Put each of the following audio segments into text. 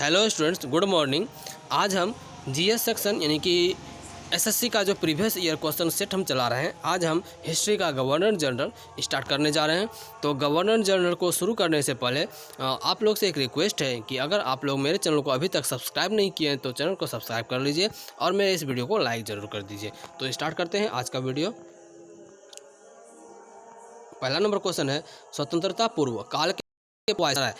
Hello students, good morning. आज हम GS section यानी कि एसएससी का जो प्रीवियस ईयर क्वेश्चन सेट हम चला रहे हैं, आज हम हिस्ट्री का गवर्नर जनरल स्टार्ट करने जा रहे हैं। तो गवर्नर जनरल को शुरू करने से पहले आप लोग से एक रिक्वेस्ट है कि अगर आप लोग मेरे चैनल को अभी तक सब्सक्राइब नहीं किए हैं तो चैनल को सब्सक्राइब कर लीजिए और मेरे इस वीडियो को लाइक ज़रूर कर दीजिए। तो स्टार्ट करते हैं आज का वीडियो। पहला नंबर क्वेश्चन है, स्वतंत्रता पूर्व काल के वायसराय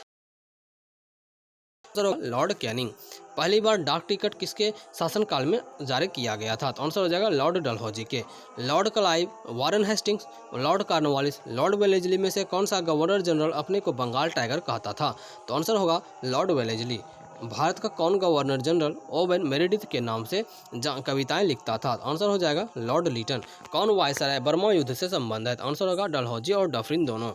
लॉर्ड कैनिंग। पहली बार डाक टिकट किसके शासनकाल में जारी किया गया था? तो आंसर हो जाएगा लॉर्ड डलहौजी के। Lord Clive, Warren Hastings, Lord Cornwallis, Lord Wellesley में से कौन सा गवर्नर जनरल अपने को बंगाल टाइगर कहता था? तो आंसर होगा लॉर्ड वेलेजली। भारत का कौन गवर्नर जनरल ओवेन मेरेडिथ के नाम से कविताएं लिखता था? आंसर हो जाएगा लॉर्ड लीटन। कौन वायसराय बर्मा युद्ध से संबंधित? आंसर होगा डलहौजी और डफरिन दोनों।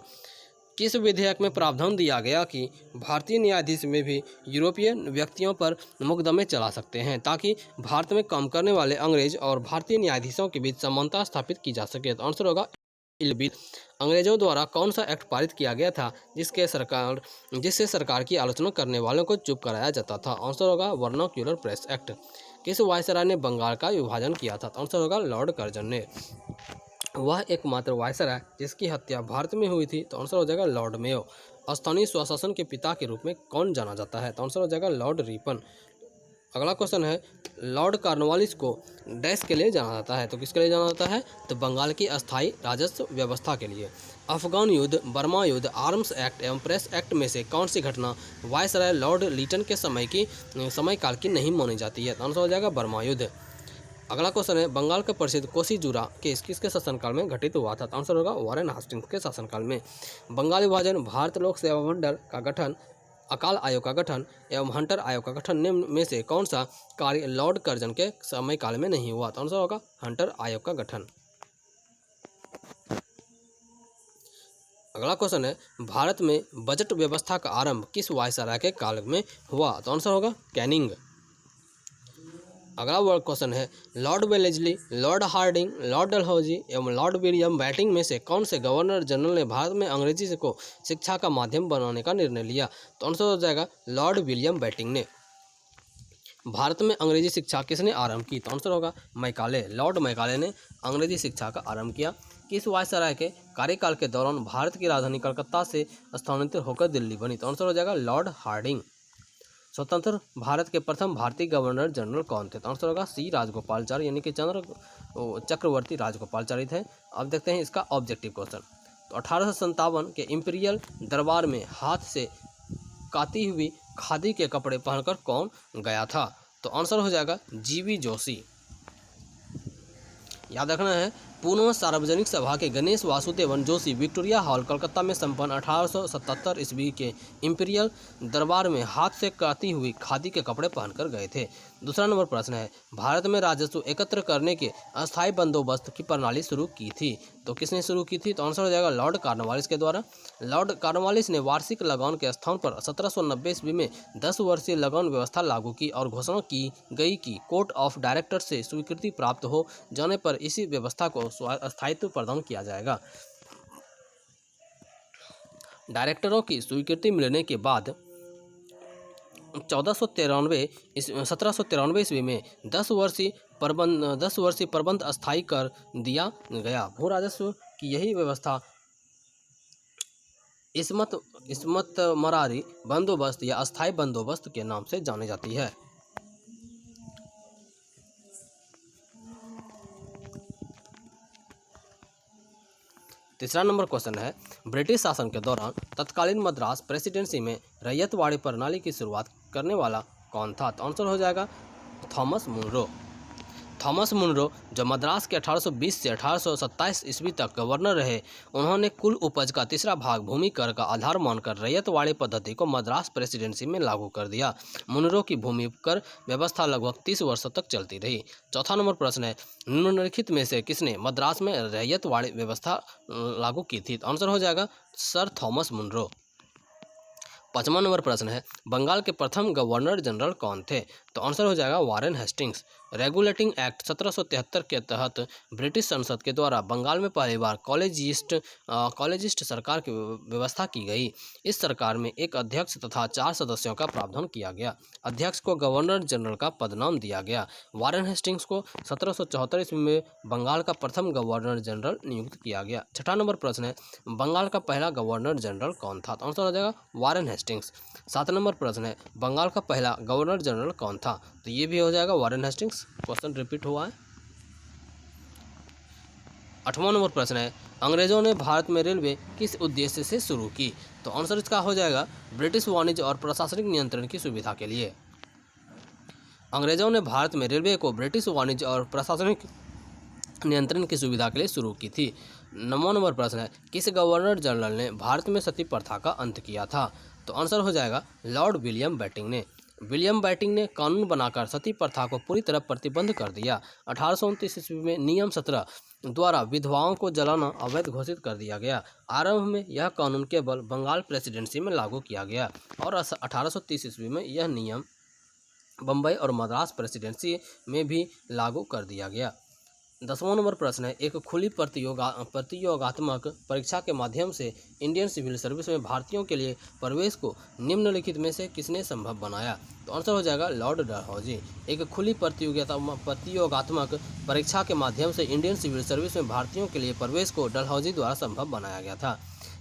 किस विधेयक में प्रावधान दिया गया कि भारतीय न्यायाधीश में भी यूरोपीय व्यक्तियों पर मुकदमे चला सकते हैं ताकि भारत में काम करने वाले अंग्रेज और भारतीय न्यायाधीशों के बीच समानता स्थापित की जा सके? तो आंसर होगा इल्बिल। अंग्रेजों द्वारा कौन सा एक्ट पारित किया गया था जिससे सरकार की आलोचना करने वालों को चुप कराया जाता था? आंसर होगा वर्नाक्यूलर प्रेस एक्ट। किस वायसराय ने बंगाल का विभाजन किया था? तो आंसर होगा लॉर्ड कर्जन ने। वह एकमात्र वायसराय जिसकी हत्या भारत में हुई थी? तो आंसर हो जाएगा लॉर्ड मेयो। स्थानीय स्वशासन के पिता के रूप में कौन जाना जाता है? तो आंसर हो जाएगा लॉर्ड रिपन। अगला क्वेश्चन है, लॉर्ड कॉर्नवालिस को डैश के लिए जाना जाता है? तो किसके लिए जाना जाता है? तो बंगाल की अस्थायी राजस्व व्यवस्था के लिए। अफगान युद्ध, बर्मा युद्ध, आर्म्स एक्ट एवं प्रेस एक्ट में से कौन सी घटना वायसराय लॉर्ड लीटन के समयकाल की नहीं मानी जाती है? तो आंसर हो जाएगा बर्मा युद्ध। अगला क्वेश्चन है, बंगाल का प्रसिद्ध कोसी जुरा केस किसके शासनकाल में घटित हुआ था? तो आंसर होगा वारेन हेस्टिंग्स के शासनकाल में। बंगाल विभाजन, भारत लोक सेवा मंडल का गठन, अकाल आयोग का गठन एवं हंटर आयोग का गठन निम्न में से कौन सा कार्य लॉर्ड कर्जन के समयकाल में नहीं हुआ? तो आंसर होगा हंटर आयोग का गठन। अगला क्वेश्चन है, भारत में बजट व्यवस्था का आरंभ किस वायसराय के काल में हुआ? तो आंसर होगा कैनिंग। अगला वर्ड क्वेश्चन है, Lord Wellesley, Lord Hardinge, Lord Dalhousie एवं लॉर्ड विलियम बेंटिंक में से कौन से गवर्नर जनरल ने भारत में अंग्रेजी को शिक्षा का माध्यम बनाने का निर्णय लिया? तो आंसर हो जाएगा लॉर्ड विलियम बेंटिंक ने। भारत में अंग्रेजी शिक्षा किसने आरंभ की? तो आंसर होगा मैकाले। लॉर्ड मैकाले ने अंग्रेजी शिक्षा का आरंभ किया। किस वायसराय के कार्यकाल के दौरान भारत की राजधानी कलकत्ता से स्थानांतरित होकर दिल्ली बनी? तो आंसर हो जाएगा लॉर्ड हार्डिंग। स्वतंत्र भारत के प्रथम भारतीय गवर्नर जनरल कौन थे? तो आंसर होगा सी राजगोपालचारी यानी कि चक्रवर्ती राजगोपालचारी थे। अब देखते हैं इसका ऑब्जेक्टिव क्वेश्चन। तो 1857 के इंपीरियल दरबार में हाथ से काती हुई खादी के कपड़े पहनकर कौन गया था? तो आंसर हो जाएगा जीवी जोशी। याद रखना है, पूर्ण सार्वजनिक सभा के गणेश वासुदेवन जोशी विक्टोरिया हॉल कलकत्ता में संपन्न 1877 ईस्वी के इंपीरियल दरबार में हाथ से काती हुई खादी के कपड़े पहनकर गए थे। दूसरा नंबर प्रश्न है, भारत में राजस्व एकत्र करने के अस्थायी बंदोबस्त की प्रणाली शुरू की थी? तो किसने शुरू की थी? तो आंसर हो जाएगा लॉर्ड कॉर्नवालिस के द्वारा। लॉर्ड कॉर्नवालिस ने वार्षिक लगान के स्थान पर 1790 ईस्वी में 10 वर्षीय लगान व्यवस्था लागू की और घोषणा की गई कि कोर्ट ऑफ डायरेक्टर से स्वीकृति प्राप्त हो जाने पर इसी व्यवस्था को स्थायित्व प्रदान किया जाएगा। डायरेक्टरों की स्वीकृति मिलने के बाद 1793 ईस्वी में 10 वर्षीय प्रबंध अस्थायी कर दिया गया। भू राजस्व की यही व्यवस्था इस्मत मरारी बंदोबस्त या अस्थायी बंदोबस्त के नाम से जानी जाती है। तीसरा नंबर क्वेश्चन है, ब्रिटिश शासन के दौरान तत्कालीन मद्रास प्रेसिडेंसी में रैयतवाड़ी प्रणाली की शुरुआत करने वाला कौन था? तो आंसर हो जाएगा थॉमस मुनरो। थॉमस मुनरो जो मद्रास के 1820 से 1827 ईस्वी तक गवर्नर रहे, उन्होंने कुल उपज का तीसरा भाग भूमि कर का आधार मानकर रैयतवाड़ी पद्धति को मद्रास प्रेसिडेंसी में लागू कर दिया। मुनरो की भूमि कर व्यवस्था लगभग 30 वर्षों तक चलती रही। चौथा नंबर प्रश्न है, निम्नलिखित में से किसने मद्रास में रैयतवाड़ी व्यवस्था लागू की थी? तो आंसर हो जाएगा सर थॉमस मुनरो। पांचवा नंबर प्रश्न है, बंगाल के प्रथम गवर्नर जनरल कौन थे? तो आंसर हो जाएगा वारेन हेस्टिंग्स। रेगुलेटिंग एक्ट 1773 के तहत ब्रिटिश संसद के द्वारा बंगाल में पहली बार कॉलेजिस्ट सरकार की व्यवस्था की गई। इस सरकार में एक अध्यक्ष तथा 4 सदस्यों का प्रावधान किया गया। अध्यक्ष को गवर्नर जनरल का पदनाम दिया गया। वारेन हेस्टिंग्स को 1774 ईस्वी में बंगाल का प्रथम गवर्नर जनरल नियुक्त किया गया। छठा नंबर प्रश्न है, बंगाल का पहला गवर्नर जनरल कौन था? तो आंसर हो जाएगा वारेन हेस्टिंग्स। 7 नंबर प्रश्न है, बंगाल का पहला गवर्नर जनरल कौन था? तो ये भी हो जाएगा वारेन हेस्टिंग्स। क्वेश्चन रिपीट हुआ है। 8वां नंबर प्रश्न है, अंग्रेजों ने भारत में रेलवे किस उद्देश्य से शुरू की? तो आंसर इसका हो जाएगा ब्रिटिश वाणिज्य और प्रशासनिक नियंत्रण की सुविधा के लिए। अंग्रेजों ने भारत में रेलवे को ब्रिटिश वाणिज्य और प्रशासनिक नियंत्रण की सुविधा के लिए शुरू की थी। 9वां नंबर प्रश्न है, किस गवर्नर जनरल ने भारत में सती प्रथा का अंत किया था? तो आंसर हो जाएगा लॉर्ड विलियम बेटिंग ने। विलियम बेटिंग ने कानून बनाकर सती प्रथा को पूरी तरह प्रतिबंध कर दिया। 1829 ईस्वी में नियम 17 द्वारा विधवाओं को जलाना अवैध घोषित कर दिया गया। आरंभ में यह कानून केवल बंगाल प्रेसिडेंसी में लागू किया गया और 1830 ईस्वी में यह नियम बम्बई और मद्रास प्रेसिडेंसी में भी लागू कर दिया गया। 10वां नंबर प्रश्न है, एक खुली प्रतियोगात्मक परीक्षा के माध्यम से इंडियन सिविल सर्विस में भारतीयों के लिए प्रवेश को निम्नलिखित में से किसने संभव बनाया? तो आंसर हो जाएगा लॉर्ड डलहौजी। एक खुली प्रतियोगात्मक परीक्षा के माध्यम से इंडियन सिविल सर्विस में भारतीयों के लिए प्रवेश को डलहौजी द्वारा संभव बनाया गया था।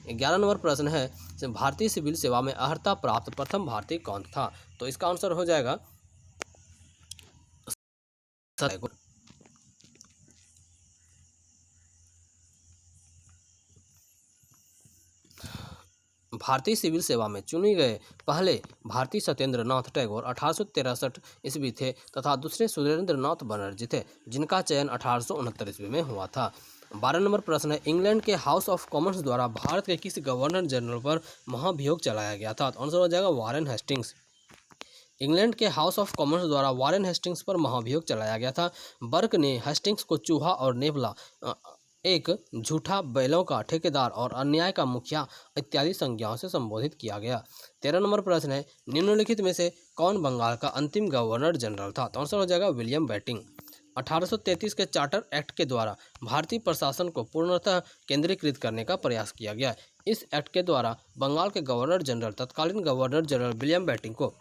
11 नंबर प्रश्न है, भारतीय सिविल सेवा में अर्हता प्राप्त प्रथम भारतीय कौन था? तो इसका आंसर हो जाएगा भारतीय सिविल सेवा में चुने गए पहले भारतीय सत्येंद्र नाथ टैगोर 1863 ईस्वी थे तथा दूसरे सुरेंद्र नाथ बनर्जी थे, जिनका चयन 1869 ईस्वी में हुआ था। 12 नंबर प्रश्न है, इंग्लैंड के हाउस ऑफ कॉमन्स द्वारा भारत के किस गवर्नर जनरल पर महाभियोग चलाया गया था? तो आंसर हो जाएगा वारेन हेस्टिंग्स। इंग्लैंड के हाउस ऑफ कॉमन्स द्वारा वारेन हेस्टिंग्स पर महाभियोग चलाया गया था। बर्क ने हेस्टिंग्स को चूहा और नेवला, एक झूठा, बैलों का ठेकेदार और अन्याय का मुखिया इत्यादि संज्ञाओं से संबोधित किया गया। 13 नंबर प्रश्न है, निम्नलिखित में से कौन बंगाल का अंतिम गवर्नर जनरल था? तो आंसर हो जाएगा विलियम बेटिंग। 1833 के चार्टर एक्ट के द्वारा भारतीय प्रशासन को पूर्णतः केंद्रीकृत करने का प्रयास किया गया। इस एक्ट के द्वारा बंगाल के गवर्नर जनरल तत्कालीन गवर्नर जनरल विलियम बेटिंग को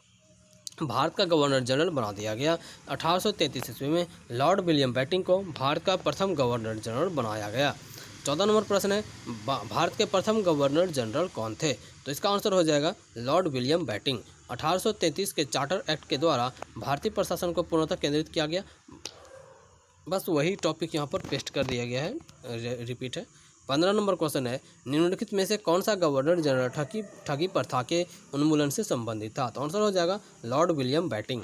भारत का गवर्नर जनरल बना दिया गया। 1833 ईस्वी में लॉर्ड विलियम बेटिंग को भारत का प्रथम गवर्नर जनरल बनाया गया। 14 नंबर प्रश्न है, भारत के प्रथम गवर्नर जनरल कौन थे? तो इसका आंसर हो जाएगा लॉर्ड विलियम बेटिंग। 1833 के चार्टर एक्ट के द्वारा भारतीय प्रशासन को पूर्णतः केंद्रित किया गया। बस वही टॉपिक यहाँ पर पेस्ट कर दिया गया है, रिपीट है। 15 नंबर क्वेश्चन है, निम्नलिखित में से कौन सा गवर्नर जनरल ठगी प्रथा के उन्मूलन से संबंधित था? तो आंसर हो जाएगा Lord William Bentinck.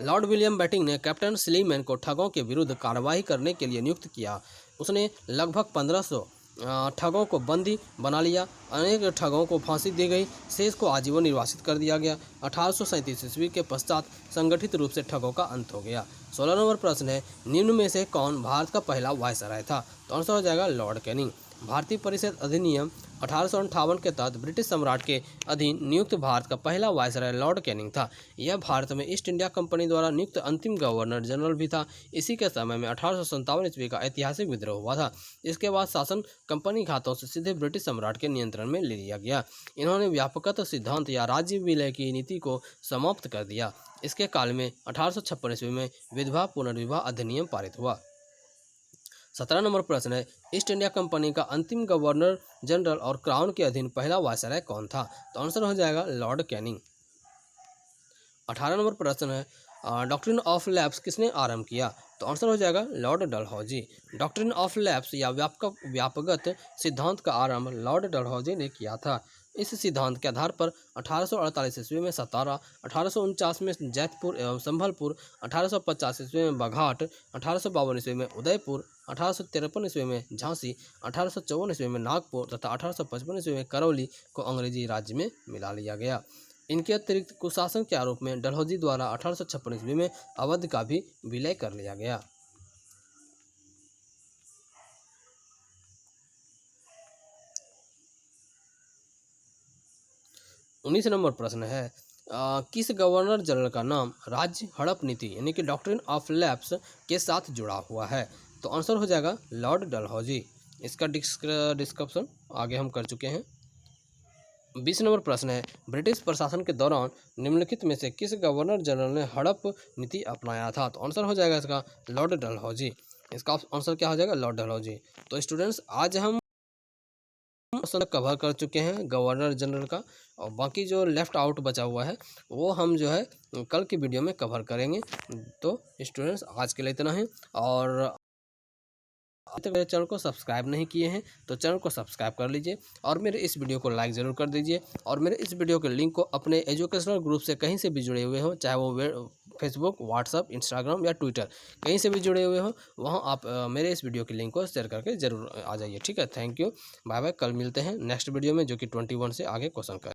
Lord William Bentinck ने कैप्टन स्लीमैन को ठगों के विरुद्ध कार्रवाई करने के लिए नियुक्त किया। उसने लगभग 1500 ठगों को बंदी बना लिया। अनेक ठगों को फांसी दी गई, शेष को आजीवन निर्वासित कर दिया गया। 1837 ईस्वी के पश्चात संगठित रूप से ठगों का अंत हो गया। 16 नंबर प्रश्न है, निम्न में से कौन भारत का पहला वायसराय था? तो आंसर हो जाएगा लॉर्ड कैनिंग। भारतीय परिषद अधिनियम 1858 के तहत ब्रिटिश सम्राट के अधीन नियुक्त भारत का पहला वायसराय लॉर्ड कैनिंग था। यह भारत में ईस्ट इंडिया कंपनी द्वारा नियुक्त अंतिम गवर्नर जनरल भी था। इसी के समय में 1857 ईस्वी का ऐतिहासिक विद्रोह हुआ था। इसके बाद शासन कंपनी खातों से सीधे ब्रिटिश सम्राट के नियंत्रण में ले लिया गया। इन्होंने व्यापकत्व सिद्धांत या राज्य विलय की नीति को समाप्त कर दिया। इसके काल में 1856 ईस्वी में विधवा पुनर्विवाह अधिनियम पारित हुआ। 17 नंबर प्रश्न है, ईस्ट इंडिया कंपनी का अंतिम गवर्नर जनरल और क्राउन के अधीन पहला वायसराय कौन था? तो आंसर हो जाएगा लॉर्ड कैनिंग। 18 नंबर प्रश्न है, डॉक्ट्रिन ऑफ लैप्स किसने आरंभ किया? तो आंसर हो जाएगा Lord Dalhousie. Doctrine of lapse या व्यापकगत सिद्धांत का आरंभ लॉर्ड डलहौजी ने किया था। इस सिद्धांत के आधार पर 1848 ईस्वी में सतारा, 1849 में जैतपुर एवं संभलपुर, 1850 ईस्वी में बघाट, 1852 ईस्वी में उदयपुर, 1853 ईस्वी में झांसी, 1854 ईस्वी में नागपुर तथा 1855 ईस्वी में करौली को अंग्रेजी राज्य में मिला लिया गया। इनके अतिरिक्त कुशासन के आरोप में डलहौजी द्वारा 1856 ईस्वी में अवध का भी विलय कर लिया गया। 19 नंबर प्रश्न है, किस गवर्नर जनरल का नाम राज्य हड़प नीति यानी कि डॉक्ट्रिन ऑफ लैप्स के साथ जुड़ा हुआ है? तो आंसर हो जाएगा लॉर्ड डलहौजी। इसका डिस्क्रिप्शन आगे हम कर चुके हैं। 20 नंबर प्रश्न है, ब्रिटिश प्रशासन के दौरान निम्नलिखित में से किस गवर्नर जनरल ने हड़प नीति अपनाया था? तो आंसर हो जाएगा इसका लॉर्ड डलहौजी। इसका आंसर क्या हो जाएगा? लॉर्ड डलहौजी। तो स्टूडेंट्स आज हम क्वेश्चन कवर कर चुके हैं गवर्नर जनरल का, और बाकी जो लेफ्ट आउट बचा हुआ है वो हम जो है कल की वीडियो में कवर करेंगे। तो स्टूडेंट्स आज के लिए इतना ही, और अभी तक मेरे चैनल को सब्सक्राइब नहीं किए हैं तो चैनल को सब्सक्राइब कर लीजिए, और मेरे इस वीडियो को लाइक ज़रूर कर दीजिए, और मेरे इस वीडियो के लिंक को अपने एजुकेशनल ग्रुप से कहीं से भी जुड़े हुए हों, चाहे वो फेसबुक, व्हाट्सअप, इंस्टाग्राम या ट्विटर, कहीं से भी जुड़े हुए हों, वहाँ आप मेरे इस वीडियो के लिंक को शेयर करके ज़रूर आ जाइए। ठीक है, थैंक यू, बाय बाय। कल मिलते हैं नेक्स्ट वीडियो में जो कि 21 से आगे क्वेश्चन का